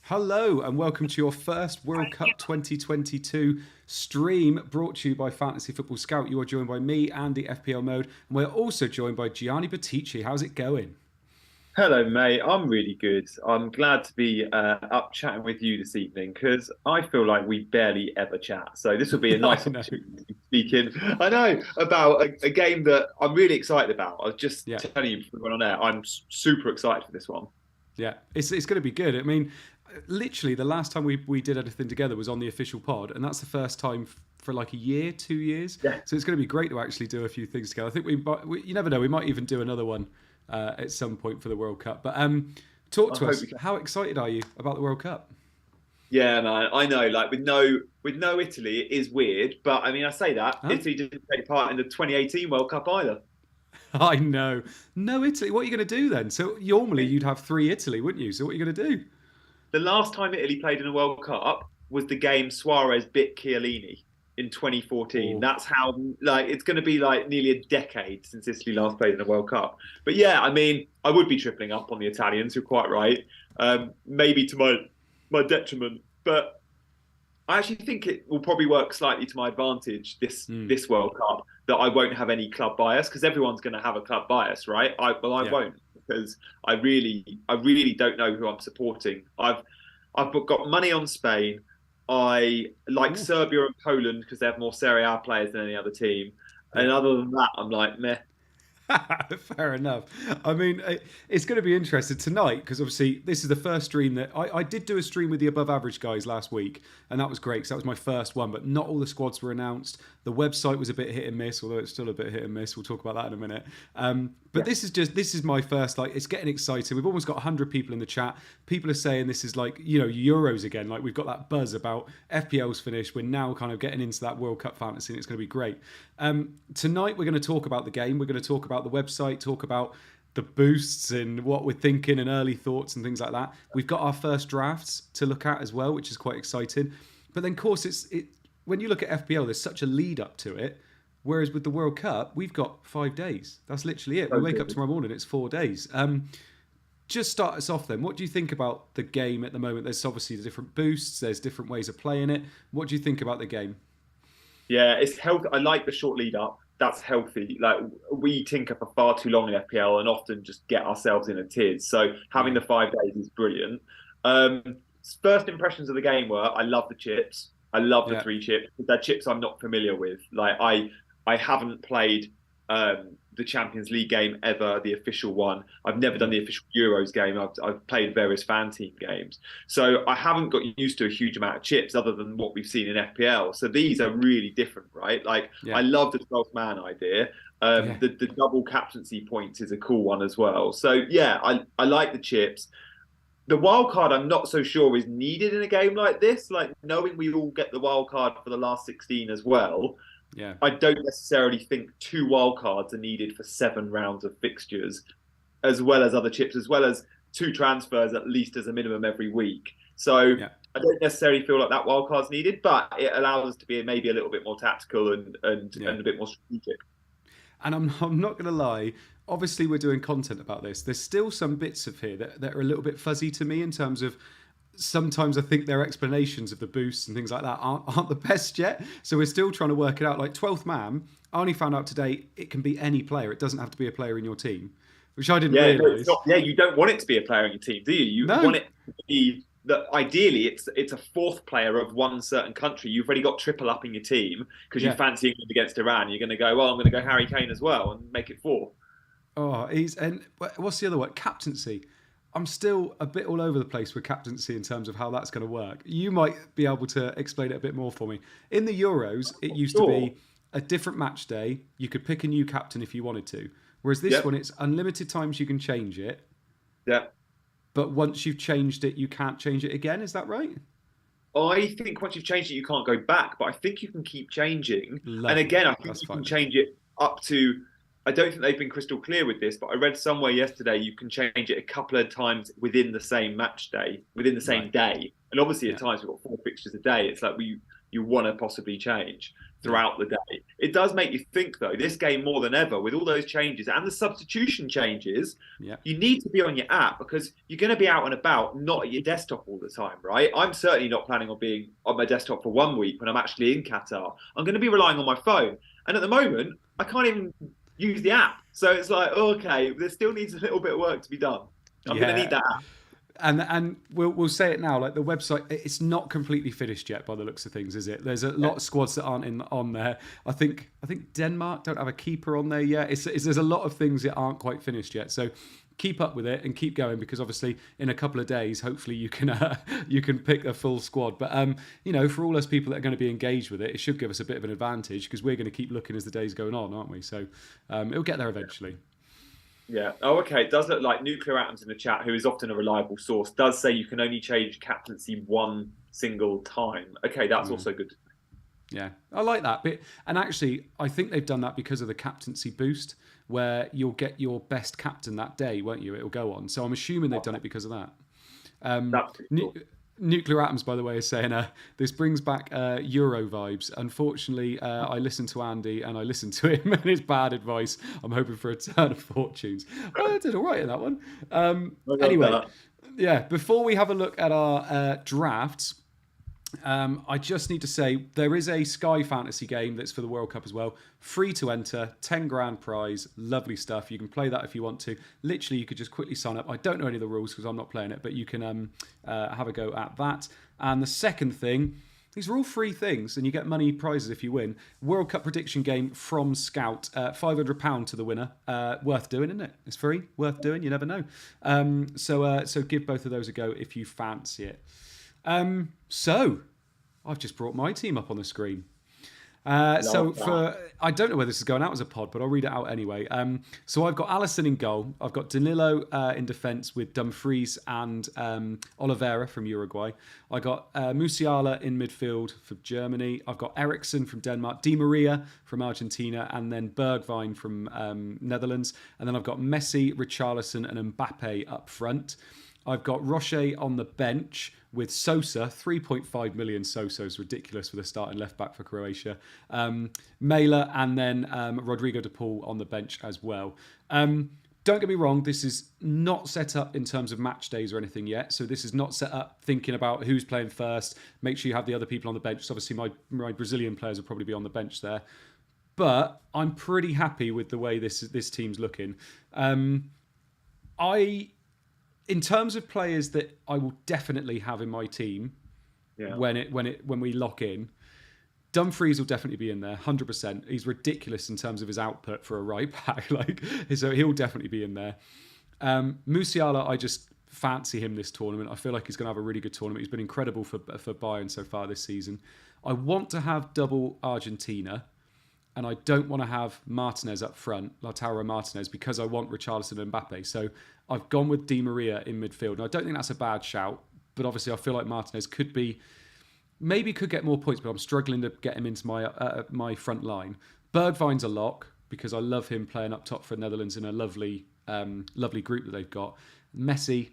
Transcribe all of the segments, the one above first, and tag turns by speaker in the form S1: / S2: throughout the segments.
S1: Hello and welcome to your first World Cup 2022 stream brought to you by Fantasy Football Scout. You are joined by me, Andy, FPL Mode, and we're also joined by Gianni Buttice. How's it going?
S2: Hello, mate. I'm really good. I'm glad to be up chatting with you this evening because I feel like we barely ever chat. So this will be a
S1: I
S2: nice
S1: know.
S2: opportunity to speak in. I know about a game that I'm really excited about. I was just
S1: Yeah,
S2: telling you before we went on air. I'm super excited for this one.
S1: yeah. It's going to be good. I mean, literally, the last time we did anything together was on the official pod, and that's the first time for like a year, 2 years.
S2: Yeah,
S1: So it's going to be great to actually do a few things together. I think you never know, we might even do another one at some point for the World Cup. But talk
S2: I
S1: to
S2: hope
S1: us.
S2: we can.
S1: How excited are you about the World Cup?
S2: Yeah, man. I know. Like with no Italy, it is weird. But I mean, I say that
S1: Huh?
S2: Italy didn't take part in the 2018 World Cup either.
S1: I know. No Italy. What are you going to do then? So normally
S2: I
S1: you'd have three Italy, wouldn't you? So what are you going to do?
S2: The last time Italy played in a World Cup was the game Suarez bit Chiellini in 2014.
S1: Oh,
S2: That's how like it's going to be like nearly a decade since Italy last played in a World Cup. But yeah, I mean, I would be tripling up on the Italians. You're quite right. Maybe to my detriment, but I actually think it will probably work slightly to my advantage this
S1: mm,
S2: this World Cup that I won't have any club bias because everyone's going to have a club bias, right? I
S1: yeah.
S2: won't because I really don't know who I'm supporting. I've got money on Spain. I like
S1: Ooh.
S2: Serbia and Poland because they have more Serie A players than any other team.
S1: Yeah.
S2: And other than that, I'm like meh.
S1: Fair enough. I mean, it's going to be interesting tonight because obviously this is the first stream that I did do a stream with the above average guys last week, and that was great because that was my first one. But not all the squads were announced. The website was a bit hit and miss, although it's still a bit hit and miss. We'll talk about that in a minute. But
S2: Yeah,
S1: this is my first. Like, it's getting exciting. We've almost got 100 people in the chat. People are saying this is like Euros again. Like we've got that buzz about FPL's finished. We're now kind of getting into that World Cup fantasy, and it's going to be great. Tonight we're going to talk about the game. We're going to talk about the website, talk about the boosts and what we're thinking and early thoughts and things like that. We've got our first drafts to look at as well, which is quite exciting. But then, of course, it when you look at FPL, there's such a lead up to it. Whereas with the World Cup, we've got 5 days. That's literally it. We
S2: so
S1: wake up
S2: good.
S1: tomorrow morning, it's 4 days. Just start us off then. What do you think about the game at the moment? There's obviously the different boosts, there's different ways of playing it. What do you think about the game?
S2: Yeah, it's healthy. I like the short lead up. That's healthy. Like we tinker for far too long in FPL and often just get ourselves in a tiz. So having
S1: Yeah,
S2: the 5 days is brilliant. Um, First impressions of the game were I love the chips. I love the
S1: yeah,
S2: three chips. They're chips I'm not familiar with. Like I haven't played the Champions League game ever, the official one. I've never done
S1: mm,
S2: the official Euros game. I've played various fan team games. So I haven't got used to a huge amount of chips other than what we've seen in FPL. So these are really different, right? Like
S1: yeah,
S2: I love the 12th man idea.
S1: yeah.
S2: The double captaincy points is a cool one as well. So yeah, I like the chips. The wild card, I'm not so sure is needed in a game like this. Like knowing we all get the wild card for the last 16 as well,
S1: Yeah.
S2: I don't necessarily think two wild cards are needed for 7 rounds of fixtures, as well as other chips, as well as two transfers at least as a minimum every week. So
S1: Yeah.
S2: I don't necessarily feel like that wild card's needed, but it allows us to be maybe a little bit more tactical
S1: Yeah.
S2: and a bit more strategic.
S1: And I'm not going to lie. Obviously, we're doing content about this. There's still some bits of here that are a little bit fuzzy to me in terms of sometimes I think their explanations of the boosts and things like that aren't the best yet. So we're still trying to work it out. Like 12th man, I only found out today it can be any player. It doesn't have to be a player in your team, which I didn't
S2: Yeah, no, it's
S1: realise.
S2: not. Yeah, you don't want it to be a player on your team, do you? You
S1: No.
S2: want it to be that ideally it's a fourth player of one certain country. You've already got triple up in your team because you
S1: Yeah.
S2: fancy England against Iran. You're going to go, well, I'm going to go Harry Kane as well and make it four.
S1: Oh, he's and what's the other word? Captaincy. I'm still a bit all over the place with captaincy in terms of how that's going to work. You might be able to explain it a bit more for me. In the Euros, it used to
S2: Sure.
S1: be a different match day. You could pick a new captain if you wanted to. Whereas this
S2: Yep.
S1: one, it's unlimited times you can change it.
S2: Yeah.
S1: But once you've changed it, you can't change it again. Is that right?
S2: I think once you've changed it, you can't go back, but I think you can keep changing. And
S1: Lovely.
S2: again, I think
S1: That's
S2: you can
S1: fine then.
S2: change it up to. I don't think they've been crystal clear with this, but I read somewhere yesterday you can change it a couple of times within the same match day, within the same
S1: Right.
S2: day. And obviously, at
S1: Yeah.
S2: times we've got four fixtures a day. It's like you want to possibly change.
S1: Yeah.
S2: throughout the day. It does make you think, though, this game more than ever, with all those changes and the substitution changes,
S1: Yeah.
S2: you need to be on your app because you're going to be out and about, not at your desktop all the time, right? I'm certainly not planning on being on my desktop for 1 week when I'm actually in Qatar. I'm going to be relying on my phone. And at the moment, I can't even use the app. So it's like, okay, there still needs a little bit of work to be done. I'm going to need
S1: Yeah.
S2: that app.
S1: And we'll say it now, like the website, it's not completely finished yet by the looks of things, is it? There's a lot of squads that aren't on there. I think Denmark don't have a keeper on there yet. There's a lot of things that aren't quite finished yet. So keep up with it and keep going, because obviously in a couple of days, hopefully you can pick a full squad. But for all us people that are going to be engaged with it, it should give us a bit of an advantage, because we're going to keep looking as the days going on, aren't we? So it'll get there eventually.
S2: Yeah. Oh, okay. It does look like Nuclear Atoms in the chat, who is often a reliable source, does say you can only change captaincy one single time. Okay, that's also good.
S1: Yeah, I like that bit. And actually, I think they've done that because of the captaincy boost, where you'll get your best captain that day, won't you? It'll go on. So I'm assuming they've done it because of that.
S2: That's cool.
S1: Nuclear Atoms, by the way, is saying this brings back Euro vibes. Unfortunately, I listened to Andy and I listened to him and his bad advice. I'm hoping for a turn of fortunes. I did all right in that one. Anyway, yeah, before we have a look at our drafts, I just need to say there is a Sky Fantasy game that's for the World Cup as well. Free to enter, 10 grand prize, lovely stuff. You can play that if you want to. Literally, you could just quickly sign up. I don't know any of the rules because I'm not playing it, but you can have a go at that. And the second thing, these are all free things, and you get money prizes if you win. World Cup prediction game from Scout, £500 to the winner. Worth doing, isn't it? It's free, worth doing. You never know. So give both of those a go if you fancy it. So I've just brought my team up on the screen. I don't know whether this is going out as a pod, but I'll read it out anyway. So I've got Alisson in goal. I've got Danilo in defence with Dumfries and Oliveira from Uruguay. I got Musiala in midfield for Germany. I've got Eriksson from Denmark, Di Maria from Argentina, and then Bergwijn from Netherlands. And then I've got Messi, Richarlison, and Mbappe up front. I've got Rocher on the bench with Sosa, 3.5 million. Sosa's ridiculous for the starting left back for Croatia. Mela, and then Rodrigo de Paul on the bench as well. Don't get me wrong, this is not set up in terms of match days or anything yet. So this is not set up thinking about who's playing first. Make sure you have the other people on the bench. So obviously my Brazilian players will probably be on the bench there. But I'm pretty happy with the way this team's looking. In terms of players that I will definitely have in my team, when we lock in, Dumfries will definitely be in there, 100%. He's ridiculous in terms of his output for a right back, so he'll definitely be in there. Musiala, I just fancy him this tournament. I feel like he's going to have a really good tournament. He's been incredible for Bayern so far this season. I want to have double Argentina. And I don't want to have Martinez up front, Lautaro Martinez, because I want Richarlison and Mbappe. So I've gone with Di Maria in midfield. And I don't think that's a bad shout, but obviously I feel like Martinez could get more points, but I'm struggling to get him into my front line. Bergwijn's a lock because I love him playing up top for Netherlands in a lovely group that they've got. Messi,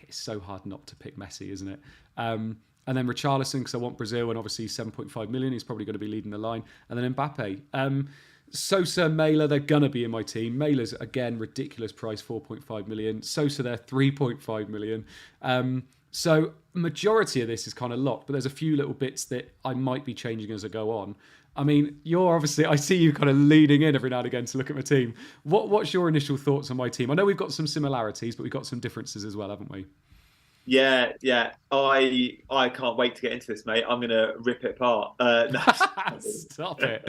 S1: it's so hard not to pick Messi, isn't it? And then Richarlison, because I want Brazil, and obviously 7.5 million. He's probably going to be leading the line. And then Mbappe. Sosa, Mela, they're going to be in my team. Mela's, again, ridiculous price, 4.5 million. Sosa, they're 3.5 million. So majority of this is kind of locked, but there's a few little bits that I might be changing as I go on. I mean, I see you kind of leaning in every now and again to look at my team. What's your initial thoughts on my team? I know we've got some similarities, but we've got some differences as well, haven't we?
S2: Yeah. I can't wait to get into this, mate. I'm gonna rip it apart. No.
S1: Stop it.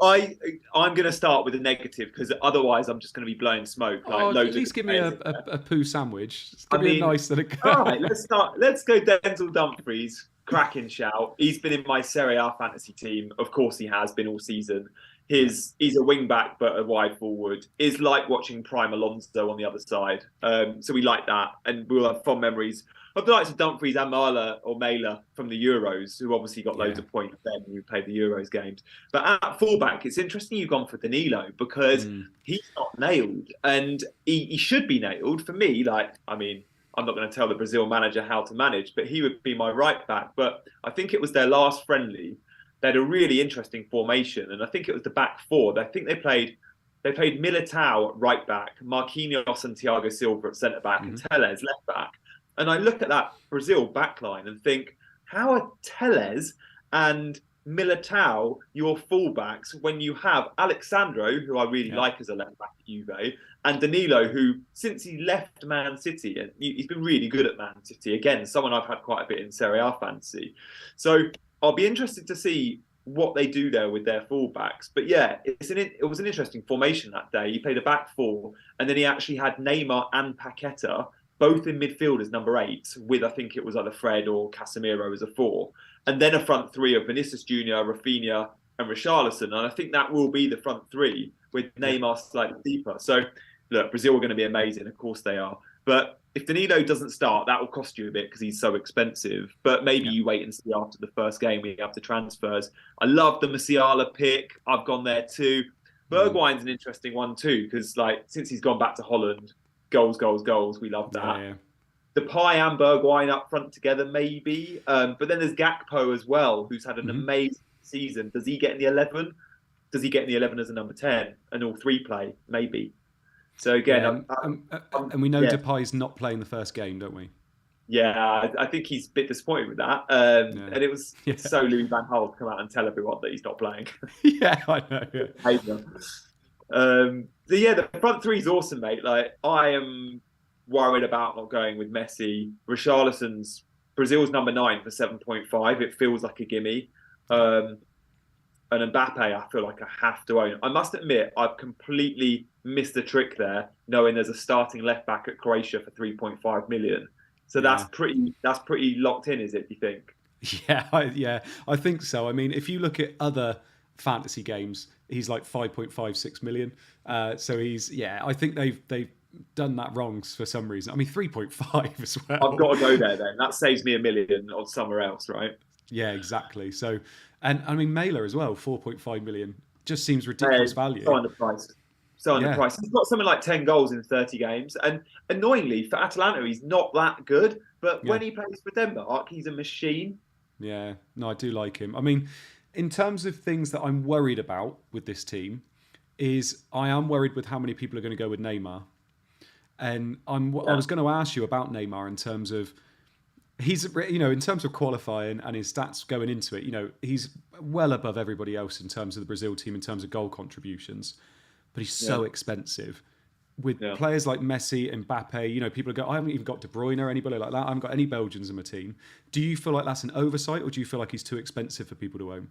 S2: I'm gonna start with a negative because otherwise I'm just gonna be blowing smoke.
S1: At least give me a poo sandwich. Just give me a nice little.
S2: All right, let's start. Let's go Denzel Dumfries. Cracking shout. He's been in my Serie A fantasy team. Of course, he has been all season. He's a wing back, but a wide forward. Is like watching Prime Alonso on the other side. So we like that, and we'll have fond memories of the likes of Dumfries and Mela from the Euros, who obviously got loads of points then when we played the Euros games. But at fullback, it's interesting you've gone for Danilo because he's not nailed, and he should be nailed for me. I'm not going to tell the Brazil manager how to manage, but he would be my right back. But I think it was their last friendly. they had a really interesting formation, and I think it was the back four. I think they played Militao at right back, Marquinhos and Thiago Silva at centre back, and Telles left back. And I look at that Brazil backline and think, how are Telles and Militao your fullbacks when you have Alexandro, who I really like as a left back at Juve, and Danilo, who since he left Man City, and he's been really good at Man City, again, someone I've had quite a bit in Serie A fantasy. So I'll be interested to see what they do there with their fullbacks. But yeah, it was an interesting formation that day. He played a back four, and then he actually had Neymar and Paqueta both in midfield as number 8, with I think it was either Fred or Casemiro as a 4, and then a front three of Vinicius Junior, Rafinha, and Richarlison. And I think that will be the front three with Neymar slightly deeper. So look, Brazil are going to be amazing, of course they are. But if Danilo doesn't start, that will cost you a bit because he's so expensive. But maybe you wait and see after the first game we have the transfers. I love the Musiala pick. I've gone there too. Bergwijn's an interesting one too because since he's gone back to Holland, goals. We love that. Yeah. Depay and Bergwijn up front together, maybe. But then there's Gakpo as well, who's had an amazing season. Does he get in the 11? Does he get in the 11 as a number 10? And all three play? Maybe. So again,
S1: and we know Depay's not playing the first game, don't we?
S2: Yeah, I think he's a bit disappointed with that. And it was so Louis van Gaal to come out and tell everyone that he's not playing.
S1: Yeah, I know.
S2: The front three is awesome, mate. I am worried about not going with Messi. Richarlison's Brazil's number 9 for 7.5. It feels like a gimme. And Mbappe, I feel like I have to own. I must admit, I've completely missed the trick there, knowing there's a starting left back at Croatia for 3.5 million. So that's pretty locked in, is it? Do you think?
S1: Yeah, I think so. I mean, if you look at other fantasy games, he's like 5.56 million. So I think they've done that wrong for some reason. I mean, 3.5 as well.
S2: I've got to go there then. That saves me $1 million on somewhere else, right?
S1: Yeah, exactly. So, and I mean, Mailer as well, 4.5 million. Just seems ridiculous value.
S2: So underpriced. He's got something like 10 goals in 30 games. And annoyingly, for Atalanta, he's not that good. But when he plays for Denmark, he's a machine.
S1: Yeah, no, I do like him. I mean, in terms of things that I'm worried about with this team, I am worried with how many people are going to go with Neymar. And I was going to ask you about Neymar in terms of in terms of qualifying and his stats going into it, he's well above everybody else in terms of the Brazil team in terms of goal contributions. But he's so expensive. With players like Messi and Mbappe, people go, I haven't even got De Bruyne or anybody like that. I haven't got any Belgians in my team. Do you feel like that's an oversight, or do you feel like he's too expensive for people to own?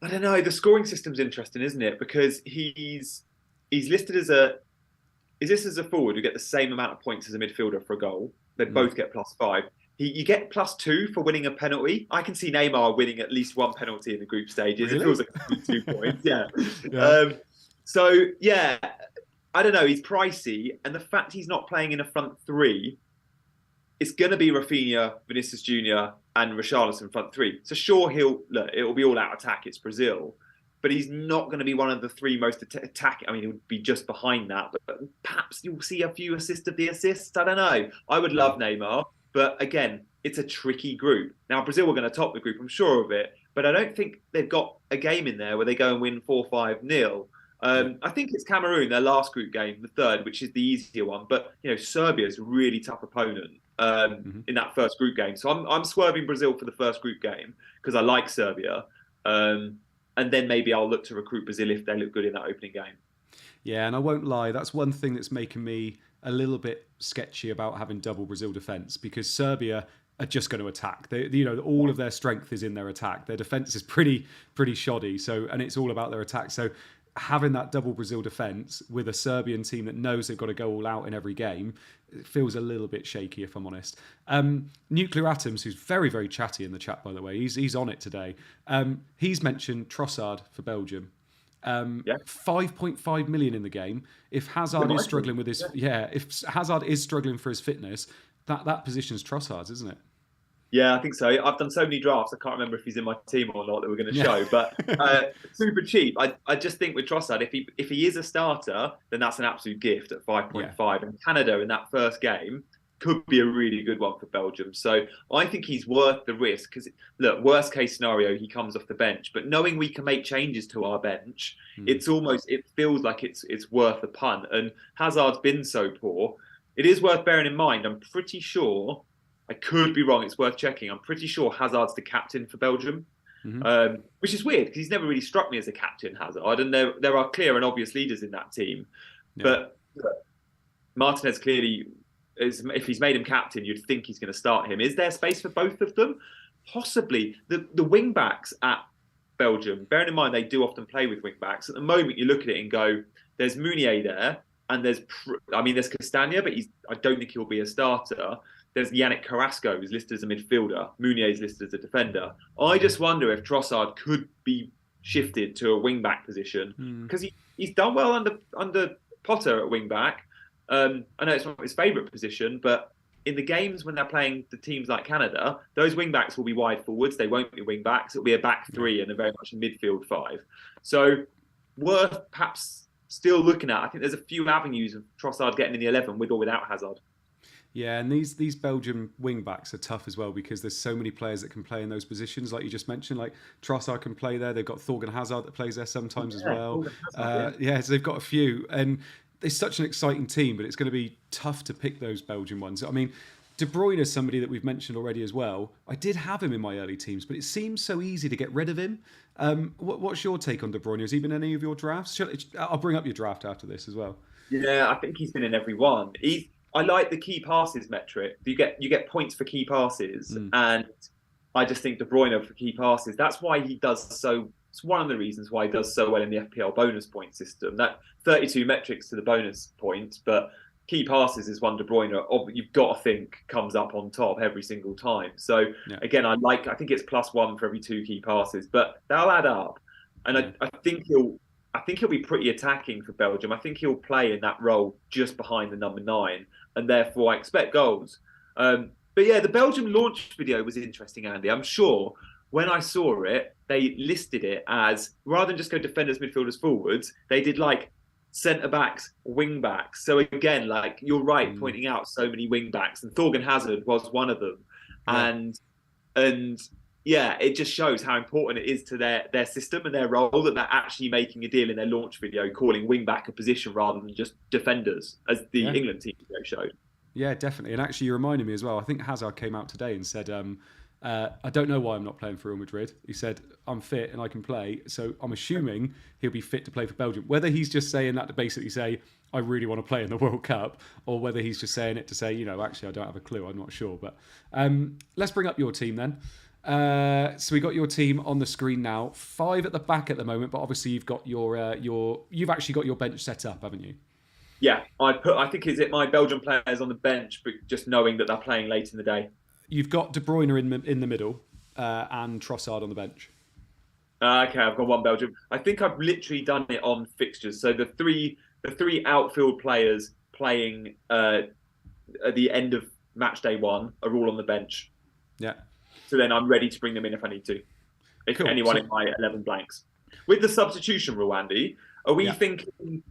S2: I don't know. The scoring system's interesting, isn't it? Because he's listed as a forward who get the same amount of points as a midfielder for a goal. They both get +5. You get +2 for winning a penalty. I can see Neymar winning at least one penalty in the group stages. Really? It feels like 2 points. Yeah. I don't know. He's pricey, and the fact he's not playing in a front three, it's going to be Rafinha, Vinicius Junior, and Richarlison front three. So sure, it'll be all out attack. It's Brazil, but he's not going to be one of the 3 most attacking. I mean, he would be just behind that, but perhaps you'll see a few assists. I don't know. I would love Neymar, but again, it's a tricky group. Now, Brazil are going to top the group, I'm sure of it, but I don't think they've got a game in there where they go and win 4-5-0. I think it's Cameroon, their last group game, the third, which is the easier one. But Serbia is a really tough opponent in that first group game. So I'm swerving Brazil for the first group game because I like Serbia, and then maybe I'll look to recruit Brazil if they look good in that opening game.
S1: Yeah, and I won't lie, that's one thing that's making me a little bit sketchy about having double Brazil defence, because Serbia are just going to attack. All of their strength is in their attack. Their defence is pretty shoddy. So, and it's all about their attack. So, having that double Brazil defence with a Serbian team that knows they've got to go all out in every game, it feels a little bit shaky, if I'm honest. Nuclear Atoms, who's very, very chatty in the chat, by the way, he's on it today. He's mentioned Trossard for Belgium. 5.5 million in the game. If Hazard is struggling with his if Hazard is struggling for his fitness, that position's Trossard's, isn't it?
S2: Yeah, I think so. I've done so many drafts, I can't remember if he's in my team or not that we're going to show. But super cheap. I just think with Trossard, if he is a starter, then that's an absolute gift at 5.5. And Canada in that first game, could be a really good one for Belgium. So I think he's worth the risk because, look, worst case scenario, he comes off the bench. But knowing we can make changes to our bench, it feels like it's worth a punt. And Hazard's been so poor. It is worth bearing in mind. I'm pretty sure, I could be wrong, it's worth checking. I'm pretty sure Hazard's the captain for Belgium. Which is weird because he's never really struck me as a captain, Hazard. And there are clear and obvious leaders in that team. Yeah. But Martinez clearly, if he's made him captain, you'd think he's going to start him. Is there space for both of them? Possibly. The wing backs at Belgium, bearing in mind they do often play with wing backs, at the moment you look at it and go, there's Meunier there, and there's Castagna, but I don't think he'll be a starter. There's Yannick Carrasco, who's listed as a midfielder. Meunier's listed as a defender. I just wonder if Trossard could be shifted to a wing back position because he's done well under Potter at wing back. I know it's not his favourite position, but in the games when they're playing the teams like Canada, those wing backs will be wide forwards. They won't be wing backs. It'll be a back three and a very much a midfield five. So worth perhaps still looking at. I think there's a few avenues of Trossard getting in the 11 with or without Hazard.
S1: Yeah, and these Belgium wing backs are tough as well because there's so many players that can play in those positions, like you just mentioned. Like Trossard can play there. They've got Thorgan Hazard that plays there sometimes as well. So they've got a few, and it's such an exciting team. But it's going to be tough to pick those Belgian ones. I mean, De Bruyne is somebody that we've mentioned already as well. I did have him in my early teams, but it seems so easy to get rid of him. What's your take on De Bruyne? Has he been in any of your drafts? I'll bring up your draft after this as well.
S2: Yeah, I think he's been in every one. I like the key passes metric. You get points for key passes, and I just think De Bruyne for key passes. That's why he does so. It's one of the reasons why he does so well in the FPL bonus point system. That 32 metrics to the bonus points, but key passes is one De Bruyne you've got to think comes up on top every single time. So again, I think it's +1 for every 2 key passes, but they'll add up, and I think he'll be pretty attacking for Belgium. I think he'll play in that role just behind the number 9. And therefore I expect goals. But yeah, the Belgium launch video was interesting, Andy. I'm sure when I saw it, they listed it as, rather than just go defenders, midfielders, forwards, they did like centre-backs, wing-backs. So again, like you're right, pointing out so many wing-backs. And Thorgan Hazard was one of them. Yeah. And yeah, it just shows how important it is to their system and their role that they're actually making a deal in their launch video, calling wing back a position rather than just defenders, as the England team video showed. Yeah,
S1: definitely. And actually, you reminded me as well. I think Hazard came out today and said, I don't know why I'm not playing for Real Madrid. He said, I'm fit and I can play. So I'm assuming he'll be fit to play for Belgium. Whether he's just saying that to basically say, I really want to play in the World Cup, or whether he's just saying it to say, actually, I don't have a clue. I'm not sure. But let's bring up your team then. So we got your team on the screen now. 5 at the back at the moment, but obviously you've got you've actually got your bench set up, haven't you?
S2: Yeah, I think is it my Belgian players on the bench, but just knowing that they're playing late in the day.
S1: You've got De Bruyne in the middle, and Trossard on the bench.
S2: Okay, I've got one Belgium. I think I've literally done it on fixtures. So the three outfield players playing at the end of match day 1 are all on the bench.
S1: Yeah.
S2: So then I'm ready to bring them in if I need to. If cool. Anyone in my 11 blanks. With the substitution rule, Andy, are we thinking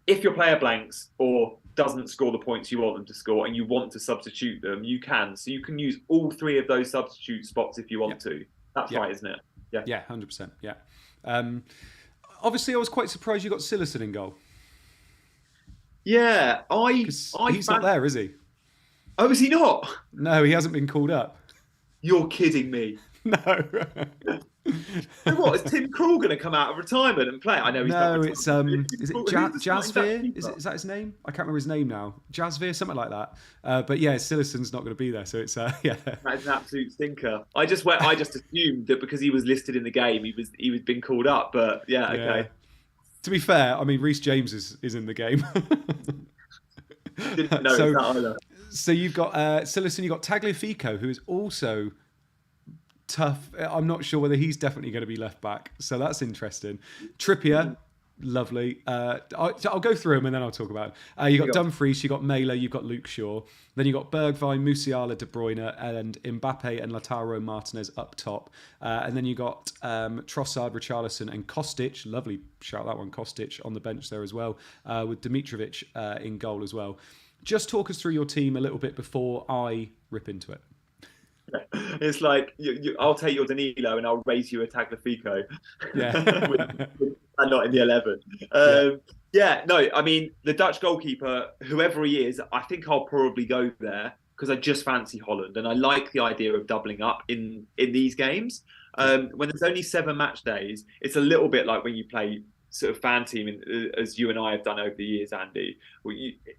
S2: if your player blanks or doesn't score the points you want them to score and you want to substitute them, you can. So you can use all 3 of those substitute spots if you want to. That's right, isn't it?
S1: Yeah. Yeah, 100%. Yeah. Obviously, I was quite surprised you got Cillessen in goal.
S2: Yeah,
S1: he's not there, is he?
S2: Oh, is he not?
S1: No, he hasn't been called up.
S2: You're kidding me.
S1: No.
S2: So what, is Tim Krul going to come out of retirement and play? I know he's not.
S1: No, it's is it Jasveer? Is that his name? I can't remember his name now. Jasveer, something like that. But yeah, Cillessen's not going to be there, so it's yeah.
S2: That's an absolute stinker. I just assumed that because he was listed in the game, he was been called up. But yeah, okay.
S1: To be fair, I mean Reece James is in the game.
S2: Didn't know that either.
S1: So you've got Cillessen, you've got Tagliafico, who is also tough. I'm not sure whether he's definitely going to be left back. So that's interesting. Trippier, lovely. I'll go through them and then I'll talk about it. You've got Dumfries, you've got Mela, you've got Luke Shaw. Then you've got Bergwijn, Musiala, De Bruyne, and Mbappe and Lautaro Martinez up top. And then you've got Trossard, Richarlison, and Kostic. Lovely shout, that one, Kostic, on the bench there as well, with Dimitrovic in goal as well. Just talk us through your team a little bit before I rip into it.
S2: It's like I'll take your Danilo and I'll raise you a Tagliafico.
S1: Yeah.
S2: And not in the 11.
S1: Yeah.
S2: Yeah, no, I mean the Dutch goalkeeper, whoever he is, I think I'll probably go there because I just fancy Holland and I like the idea of doubling up in these games. When there's only 7 match days, it's a little bit like when you play sort of fan team, as you and I have done over the years, Andy.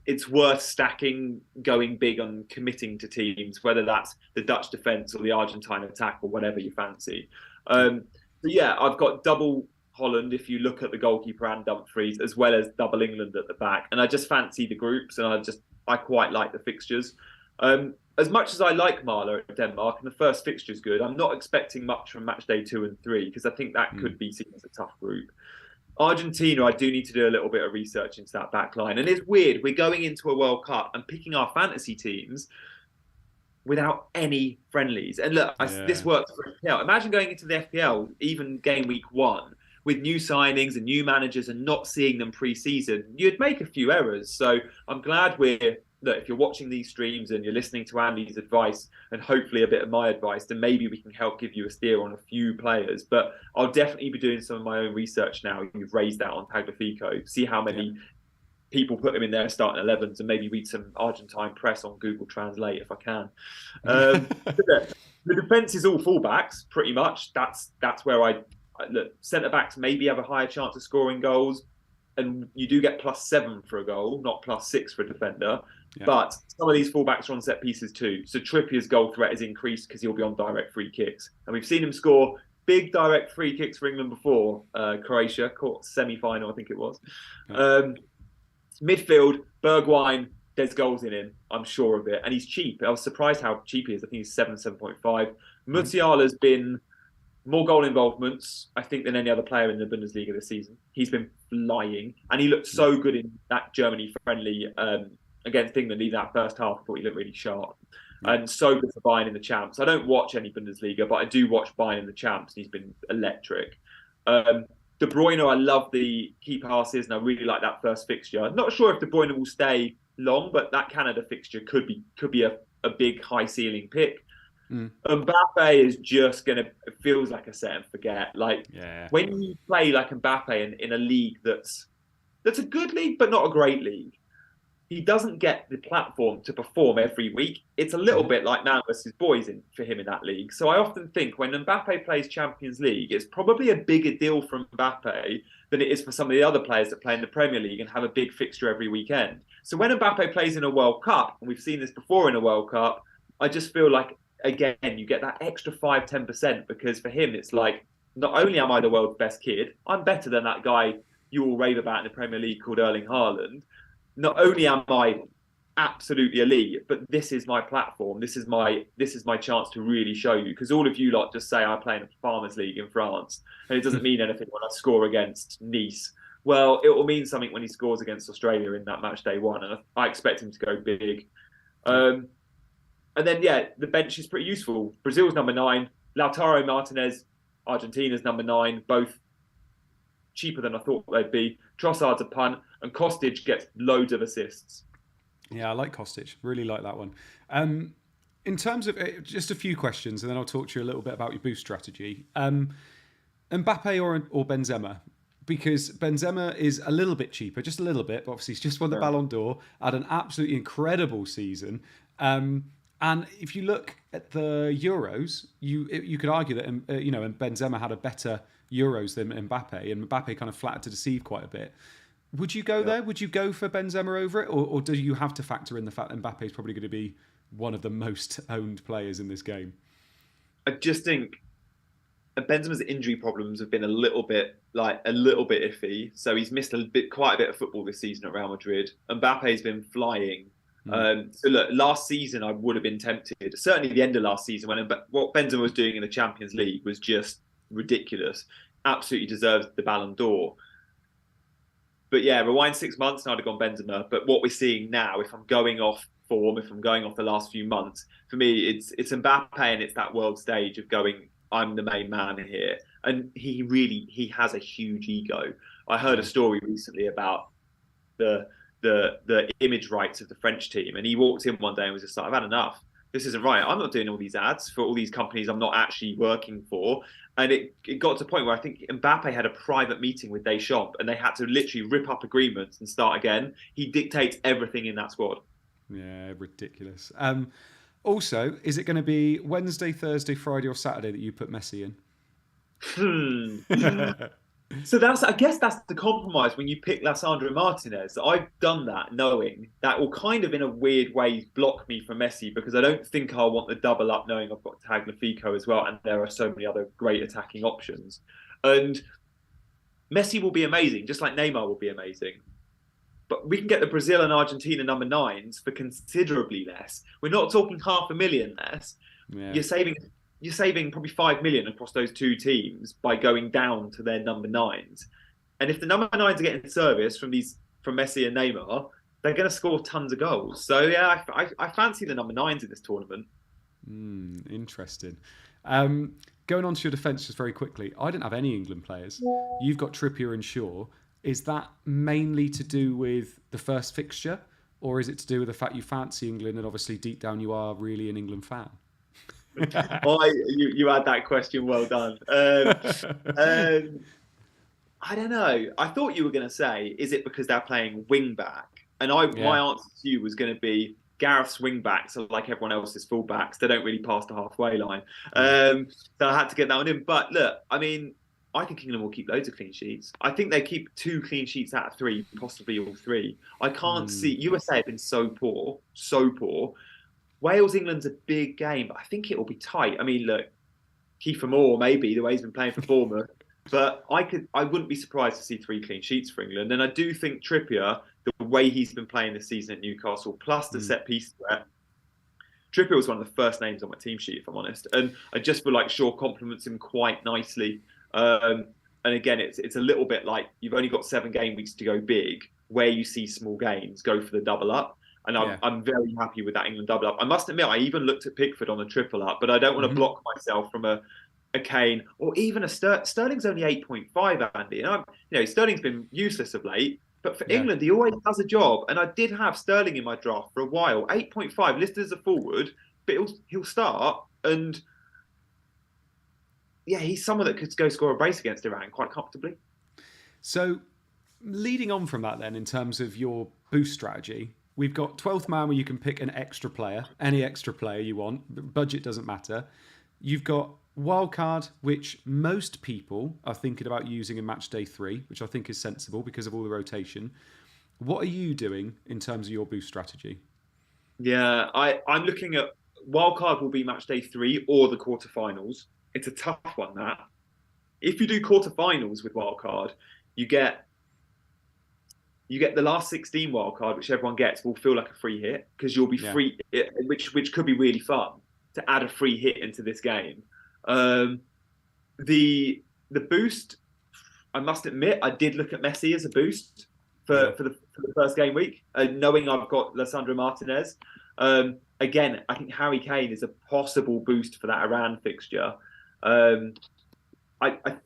S2: It's worth stacking, going big on committing to teams, whether that's the Dutch defence or the Argentine attack or whatever you fancy. So yeah, I've got double Holland if you look at the goalkeeper and Dumfries, as well as double England at the back. And I just fancy the groups, and I quite like the fixtures. As much as I like Marla at Denmark, and the first fixture's good, I'm not expecting much from match day 2 and 3 because I think that could be seen as a tough group. Argentina, I do need to do a little bit of research into that back line. And it's weird, we're going into a World Cup and picking our fantasy teams without any friendlies. And look, this works for FPL. Imagine going into the FPL, even game week 1, with new signings and new managers and not seeing them pre-season. You'd make a few errors. So I'm glad if you're watching these streams and you're listening to Andy's advice and hopefully a bit of my advice, then maybe we can help give you a steer on a few players. But I'll definitely be doing some of my own research now. You've raised that on Tagliafico. See how many people put him in their starting 11s and maybe read some Argentine press on Google Translate if I can. The defence is all fullbacks, pretty much. That's where I look. Centre-backs maybe have a higher chance of scoring goals. And you do get +7 for a goal, not +6 for a defender. Yeah. But some of these fullbacks are on set pieces too. So Trippier's goal threat is increased because he'll be on direct free kicks. And we've seen him score big direct free kicks for England before. Croatia, caught semi-final, I think it was. Yeah. Midfield, Bergwijn, there's goals in him. I'm sure of it. And he's cheap. I was surprised how cheap he is. I think he's 7.5. Musiala's been more goal involvements, I think, than any other player in the Bundesliga this season. He's been flying. And he looked so good in that Germany friendly against England in that first half. I thought he looked really sharp. And so good for Bayern in the Champs. I don't watch any Bundesliga, but I do watch Bayern in the Champs. And he's been electric. De Bruyne, I love the key passes, and I really like that first fixture. I'm not sure if De Bruyne will stay long, but that Canada fixture could be a big high ceiling pick. Mbappe is just it feels like a set and forget. When you play like Mbappe in a league that's a good league but not a great league, he doesn't get the platform to perform every week. It's a little bit like man versus boys for him in that league. So I often think when Mbappe plays Champions League, it's probably a bigger deal for Mbappe than it is for some of the other players that play in the Premier League and have a big fixture every weekend. So when Mbappe plays in a World Cup, and we've seen this before in a World Cup, I just feel like, again, you get that extra 5-10% because for him, it's like, not only am I the world's best kid, I'm better than that guy you all rave about in the Premier League called Erling Haaland. Not only am I absolutely elite, but this is my platform. This is my chance to really show you. Because all of you lot just say I play in a Farmers League in France, and it doesn't mean anything when I score against Nice. Well, it will mean something when he scores against Australia in that match day 1, and I expect him to go big. And then, the bench is pretty useful. Brazil's number 9, Lautaro Martinez, Argentina's number 9, both cheaper than I thought they'd be. Trossard's a punt, and Kostic gets loads of assists.
S1: Yeah, I like Kostic. Really like that one. In terms of just a few questions, and then I'll talk to you a little bit about your boost strategy. Mbappe or Benzema? Because Benzema is a little bit cheaper, just a little bit. But obviously, he's just won the Ballon d'Or, had an absolutely incredible season. And if you look at the Euros, you could argue that Benzema had a better Euros than Mbappe, and Mbappe kind of flattered to deceive quite a bit. Would you go there? Would you go for Benzema over it, or do you have to factor in the fact that Mbappe is probably going to be one of the most owned players in this game?
S2: I just think Benzema's injury problems have been a little bit iffy. So he's missed quite a bit of football this season at Real Madrid. Mbappe's been flying. So look, last season I would have been tempted. Certainly the end of last season when what Benzema was doing in the Champions League was just ridiculous. Absolutely deserves the Ballon d'Or. But rewind 6 months and I'd have gone Benzema. But what we're seeing now, if I'm going off form, if I'm going off the last few months, for me it's Mbappe, and it's that world stage of going, I'm the main man here. And he has a huge ego. I heard a story recently about the the image rights of the French team. And he walked in one day and was just like, I've had enough. This isn't right. I'm not doing all these ads for all these companies I'm not actually working for. And it got to a point where I think Mbappe had a private meeting with Deschamps and they had to literally rip up agreements and start again. He dictates everything in that squad.
S1: Yeah, ridiculous. Also, is it going to be Wednesday, Thursday, Friday, or Saturday that you put Messi
S2: Hmm.
S1: in?
S2: So I guess that's the compromise when you pick Lissandro Martinez. I've done that knowing that will kind of in a weird way block me from Messi because I don't think I'll want the double up knowing I've got Tagliafico as well and there are so many other great attacking options. And Messi will be amazing, just like Neymar will be amazing. But we can get the Brazil and Argentina number nines for considerably less. We're not talking 500,000 less.
S1: Yeah.
S2: You're saving probably 5 million across those two teams by going down to their number nines. And if the number nines are getting service from Messi and Neymar, they're going to score tons of goals. So yeah, I fancy the number nines in this tournament.
S1: Interesting. Going on to your defence just very quickly, I didn't have any England players. You've got Trippier and Shaw. Is that mainly to do with the first fixture, or is it to do with the fact you fancy England and obviously deep down you are really an England fan?
S2: You had that question well done. I don't know. I thought you were going to say, is it because they're playing wing back? And my answer to you was going to be Gareth's wing backs are like everyone else's full backs. They don't really pass the halfway line. So I had to get that one in. But look, I mean, I think England will keep loads of clean sheets. I think they keep 2 clean sheets out of 3, possibly all 3. I can't see. USA have been so poor, so poor. Wales England's a big game, but I think it will be tight. I mean, look, Kiefer Moore maybe the way he's been playing for Bournemouth, but I wouldn't be surprised to see 3 clean sheets for England. And I do think Trippier, the way he's been playing this season at Newcastle, plus the set piece threat. Trippier was one of the first names on my team sheet, if I'm honest, and I just feel like Shaw complements him quite nicely. And again, it's a little bit like you've only got 7 game weeks to go big. Where you see small gains, go for the double up. And I'm very happy with that England double up. I must admit, I even looked at Pickford on the triple up, but I don't want to block myself from a Kane or even a Sterling's only 8.5, Andy. And Sterling's been useless of late, but for England, he always does a job. And I did have Sterling in my draft for a while, 8.5 listed as a forward, but he'll start. And yeah, he's someone that could go score a brace against Iran quite comfortably.
S1: So leading on from that then, in terms of your boost strategy, we've got 12th man where you can pick an extra player, any extra player you want. Budget doesn't matter. You've got wildcard, which most people are thinking about using in match day 3, which I think is sensible because of all the rotation. What are you doing in terms of your boost strategy?
S2: Yeah, I'm looking at wildcard will be match day 3 or the quarterfinals. It's a tough one, that. If you do quarterfinals with wildcard, you get the last 16 wildcard, which everyone gets, will feel like a free hit because you'll be free, which could be really fun to add a free hit into this game. The boost, I must admit, I did look at Messi as a boost for the first game week, knowing I've got Lissandro Martinez. Again, I think Harry Kane is a possible boost for that Iran fixture. I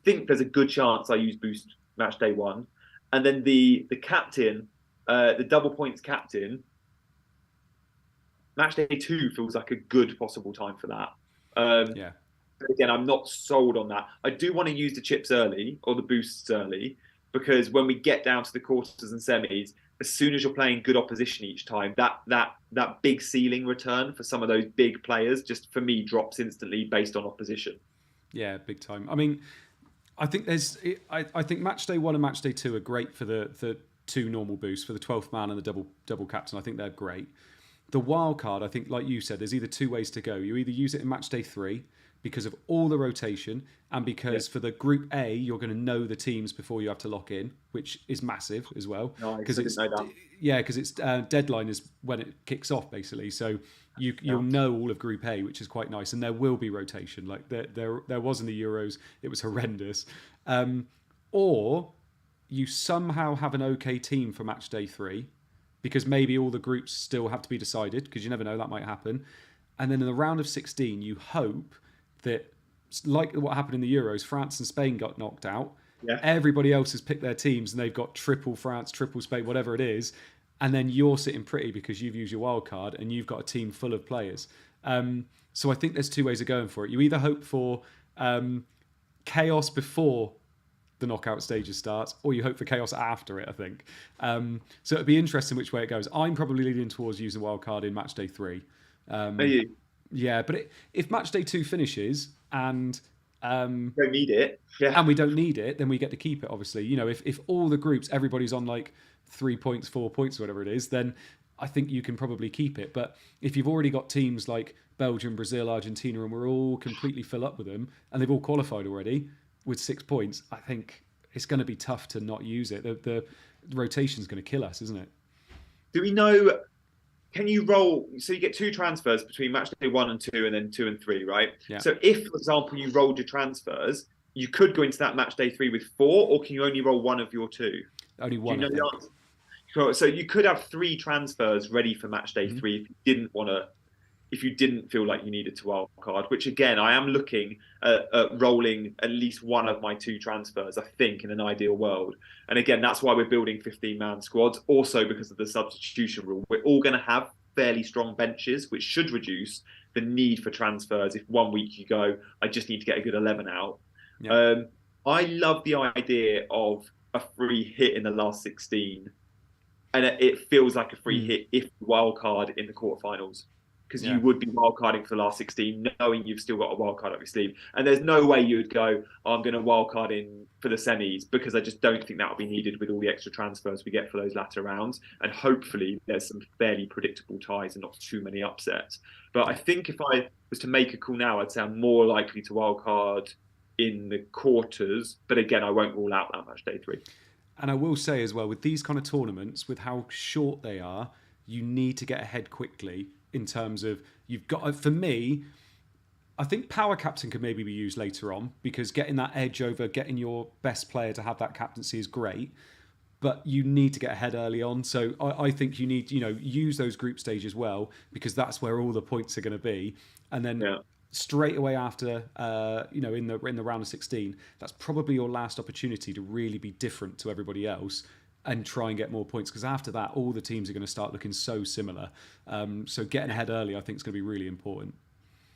S2: think there's a good chance I use boost match day 1. And then the captain, the double points captain, match day 2 feels like a good possible time for that. Again, I'm not sold on that. I do want to use the chips early or the boosts early because when we get down to the quarters and semis, as soon as you're playing good opposition each time, that big ceiling return for some of those big players just for me drops instantly based on opposition.
S1: Yeah, big time. I mean, I think I think match day 1 and match day 2 are great for the 2 normal boosts for the 12th man and the double captain. I think they're great. The wild card, I think, like you said, there's either 2 ways to go. You either use it in match day 3 because of all the rotation and because for the group A you're going to know the teams before you have to lock in, which is massive as well.
S2: Because it's
S1: deadline is when it kicks off basically. So you'll know all of group A, which is quite nice, and there will be rotation. Like there was in the Euros, it was horrendous. Or you somehow have an okay team for match day 3 because maybe all the groups still have to be decided because you never know, that might happen. And then in the round of 16, you hope that, like what happened in the Euros, France and Spain got knocked out. Yeah. Everybody else has picked their teams and they've got triple France, triple Spain, whatever it is. and then you're sitting pretty because you've used your wild card and you've got a team full of players. So I think there's two ways of going for it. You either hope for chaos before the knockout stages starts, or you hope for chaos after it, I think. So it'd be interesting which way it goes. I'm probably leaning towards using wild card in match day 3.
S2: Are you?
S1: Yeah, but if match day 2 finishes and
S2: Don't need it. Yeah.
S1: and we don't need it, then we get to keep it, obviously. You know, if all the groups, everybody's on like 3 points, 4 points, whatever it is, then I think you can probably keep it. But if you've already got teams like Belgium, Brazil, Argentina, and we're all completely fill up with them, and they've all qualified already with 6 points, I think it's going to be tough to not use it. The rotation's going to kill us, isn't it?
S2: Do we know? Can you roll? So you get 2 transfers between match day 1 and 2, and then 2 and 3, right?
S1: Yeah.
S2: So if, for example, you rolled your transfers, you could go into that match day 3 with 4, or can you only roll one of your 2?
S1: Only one.
S2: Do you know the answer? So you could have 3 transfers ready for match day 3 if you didn't want to, if you didn't feel like you needed to wild card. Which again, I am looking at rolling at least one of my 2 transfers, I think, in an ideal world. And again, that's why we're building 15-man squads. Also because of the substitution rule, we're all going to have fairly strong benches, which should reduce the need for transfers. If 1 week you go, I just need to get a good 11 out. Yeah. I love the idea of a free hit in the last 16. And it feels like a free hit if you wildcard in the quarterfinals, because you would be wildcarding for the last 16, knowing you've still got a wildcard up your sleeve. And there's no way you would go, oh, I'm going to wildcard in for the semis, because I just don't think that will be needed with all the extra transfers we get for those latter rounds. And hopefully there's some fairly predictable ties and not too many upsets. But I think if I was to make a call now, I'd say I'm more likely to wildcard in the quarters. But again, I won't rule out that match day 3.
S1: And I will say as well, with these kind of tournaments, with how short they are, you need to get ahead quickly in terms of, you've got, for me, I think power captain could maybe be used later on, because getting that edge over getting your best player to have that captaincy is great, but you need to get ahead early on. So I think you need, use those group stages well, because that's where all the points are going to be. And then straight away after, in the round of 16, that's probably your last opportunity to really be different to everybody else and try and get more points, because after that, all the teams are going to start looking so similar. So getting ahead early, I think, is going to be really important.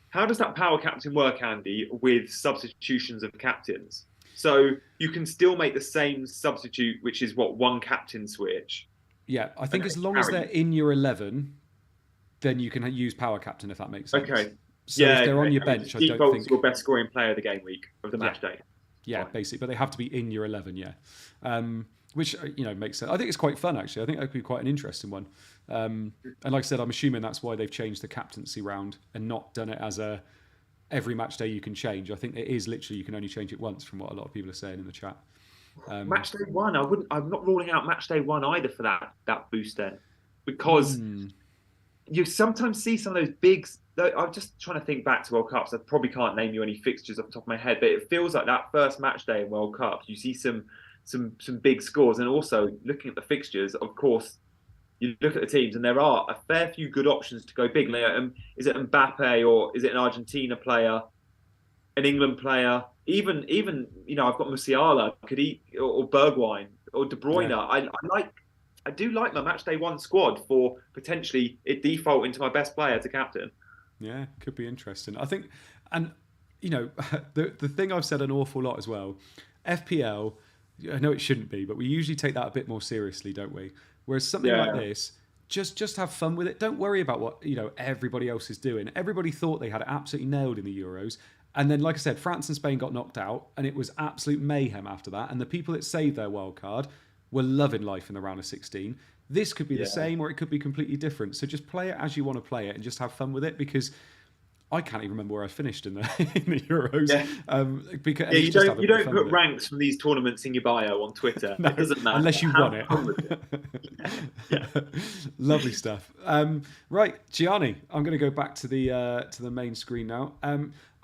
S2: How does that power captain work, Andy, with substitutions of captains? So you can still make the same substitute, which is what, one captain switch?
S1: Yeah, I think as long as they're in your 11, then you can use power captain, if that makes sense.
S2: Okay.
S1: So if they're on your bench, I don't think...
S2: your best scoring player of the game week of the match day.
S1: Yeah, basically. But they have to be in your 11, which, makes sense. I think it's quite fun, actually. I think that could be quite an interesting one. And like I said, I'm assuming that's why they've changed the captaincy round and not done it as every match day you can change. I think it is literally, you can only change it once, from what a lot of people are saying in the chat.
S2: Match day 1, I'm not ruling out match day 1 either for that boost then. Because you sometimes see some of those big... I'm just trying to think back to World Cups. I probably can't name you any fixtures off the top of my head, but it feels like that first match day in World Cups, you see some big scores. And also looking at the fixtures, of course, you look at the teams and there are a fair few good options to go big. Is it Mbappe, or is it an Argentina player, an England player? Even I've got Musiala, or Bergwijn, or De Bruyne. Yeah. I do like my match day 1 squad for potentially it default into my best player to captain.
S1: Yeah, could be interesting. I think, and the thing I've said an awful lot as well, FPL, I know it shouldn't be, but we usually take that a bit more seriously, don't we? Whereas something like this, just have fun with it. Don't worry about what everybody else is doing. Everybody thought they had it absolutely nailed in the Euros. And then, like I said, France and Spain got knocked out, and it was absolute mayhem after that. And the people that saved their wild card were loving life in the round of 16. This could be the same, or it could be completely different. So just play it as you want to play it and just have fun with it, because I can't even remember where I finished in the Euros.
S2: Yeah.
S1: Because
S2: you don't put ranks from these tournaments in your bio on Twitter.
S1: No,
S2: it doesn't matter.
S1: Unless you won it.
S2: Yeah.
S1: Lovely stuff. Right, Gianni, I'm going to go back to the main screen now.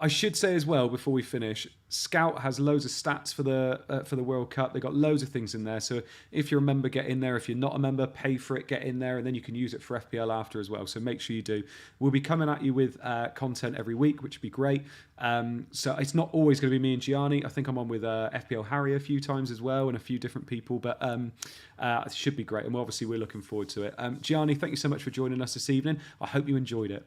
S1: I should say as well before we finish, Scout has loads of stats for the World Cup. They've got loads of things in there. So if you're a member, get in there. If you're not a member, pay for it, get in there, and then you can use it for FPL after as well. So make sure you do. We'll be coming at you with content every week, which would be great. So it's not always going to be me and Gianni. I think I'm on with FPL Harry a few times as well, and a few different people. But it should be great, and obviously we're looking forward to it. Gianni, thank you so much for joining us this evening. I hope you enjoyed it.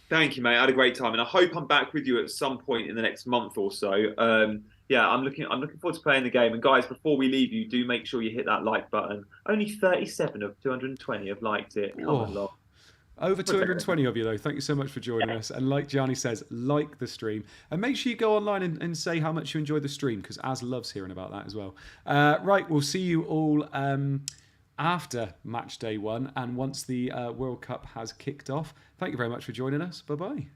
S2: Thank you, mate. I had a great time, and I hope I'm back with you at some point in the next month or so. Yeah, I'm looking forward to playing the game. And guys, before we leave you, do make sure you hit that like button. Only 37 of 220 have liked it. Come along.
S1: Over 220 of you, though. Thank you so much for joining us. And like Gianni says, like the stream. And make sure you go online and say how much you enjoy the stream, because Az loves hearing about that as well. Right, we'll see you all after match day 1 and once the World Cup has kicked off. Thank you very much for joining us. Bye-bye.